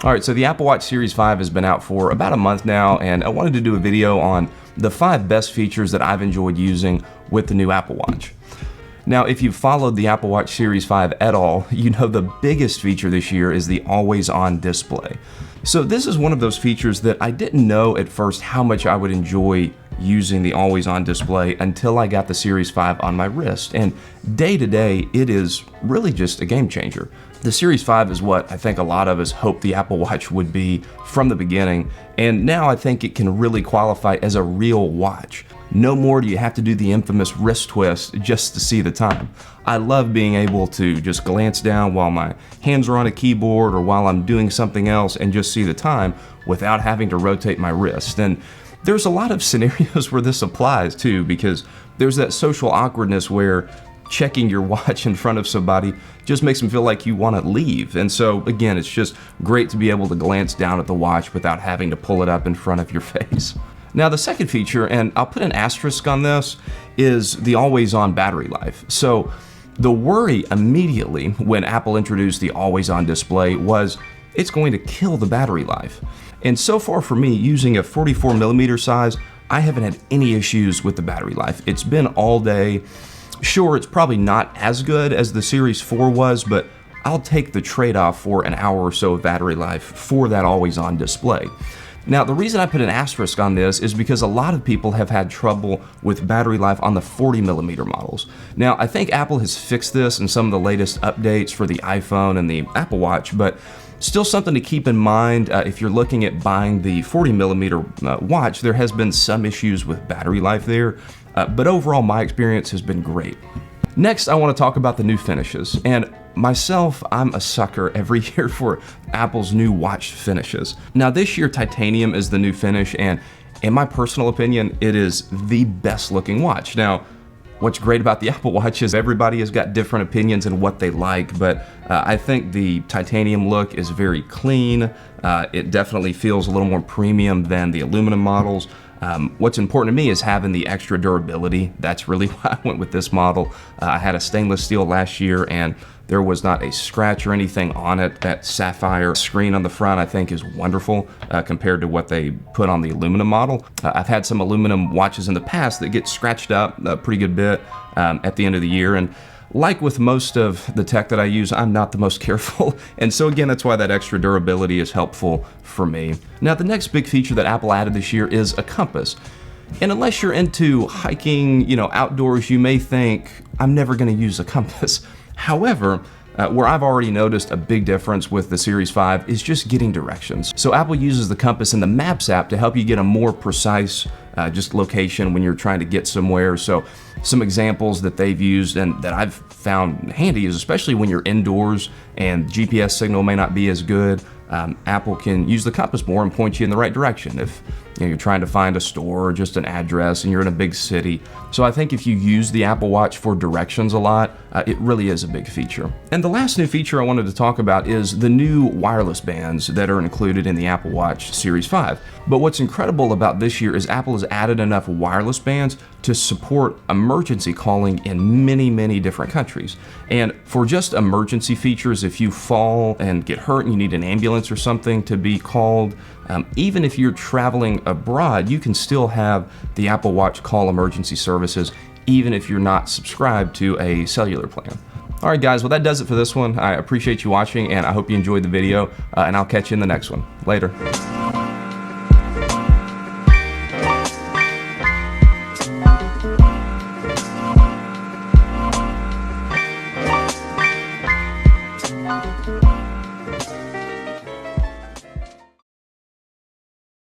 All right, so the Apple Watch Series 5 has been out for about a month now, and I wanted to do a video on the 5 best features that I've enjoyed using with the new Apple Watch. Now, if you've followed the Apple Watch Series 5 at all, you know the biggest feature this year is the always-on display. So this is one of those features that I didn't know at first how much I would enjoy using the always-on display until I got the Series 5 on my wrist. And day to day, it is really just a game changer. The Series 5 is what I think a lot of us hoped the Apple Watch would be from the beginning, and now I think it can really qualify as a real watch. No more do you have to do the infamous wrist twist just to see the time. I love being able to just glance down while my hands are on a keyboard or while I'm doing something else and just see the time without having to rotate my wrist. And there's a lot of scenarios where this applies too, because there's that social awkwardness where checking your watch in front of somebody just makes them feel like you want to leave. And so again, it's just great to be able to glance down at the watch without having to pull it up in front of your face. Now the second feature, and I'll put an asterisk on this, is the always-on battery life. So the worry immediately when Apple introduced the always-on display was it's going to kill the battery life. And so far for me, using a 44mm size, I haven't had any issues with the battery life. It's been all day. Sure, it's probably not as good as the Series 4 was, but I'll take the trade-off for an hour or so of battery life for that always-on display. Now, the reason I put an asterisk on this is because a lot of people have had trouble with battery life on the 40mm models. Now, I think Apple has fixed this in some of the latest updates for the iPhone and the Apple Watch, but still something to keep in mind if you're looking at buying the 40mm watch. There has been some issues with battery life there, but overall my experience has been great. Next, I want to talk about the new finishes, and myself, I'm a sucker every year for Apple's new watch finishes. Now this year, titanium is the new finish, and in my personal opinion, it is the best looking watch. Now, what's great about the Apple Watch is everybody has got different opinions and what they like, but I think the titanium look is very clean. It definitely feels a little more premium than the aluminum models. What's important to me is having the extra durability. That's really why I went with this model. I had a stainless steel last year and there was not a scratch or anything on it. That sapphire screen on the front I think is wonderful compared to what they put on the aluminum model. I've had some aluminum watches in the past that get scratched up a pretty good bit at the end of the year, and like with most of the tech that I use, I'm not the most careful, and so again, that's why that extra durability is helpful for me. Now, the next big feature that Apple added this year is a compass. And unless you're into hiking, outdoors, you may think, I'm never gonna use a compass. However, where I've already noticed a big difference with the Series 5 is just getting directions. So Apple uses the compass in the Maps app to help you get a more precise just location when you're trying to get somewhere. So some examples that they've used and that I've found handy is especially when you're indoors and GPS signal may not be as good, Apple can use the compass more and point you in the right direction if you're trying to find a store or just an address and you're in a big city. So I think if you use the Apple Watch for directions a lot, it really is a big feature. And the last new feature I wanted to talk about is the new wireless bands that are included in the Apple Watch Series 5. But what's incredible about this year is Apple has added enough wireless bands to support emergency calling in many, many different countries. And for just emergency features, if you fall and get hurt and you need an ambulance or something to be called, even if you're traveling abroad, you can still have the Apple Watch call emergency services, even if you're not subscribed to a cellular plan. All right, guys, well, that does it for this one. I appreciate you watching, and I hope you enjoyed the video, and I'll catch you in the next one. Later.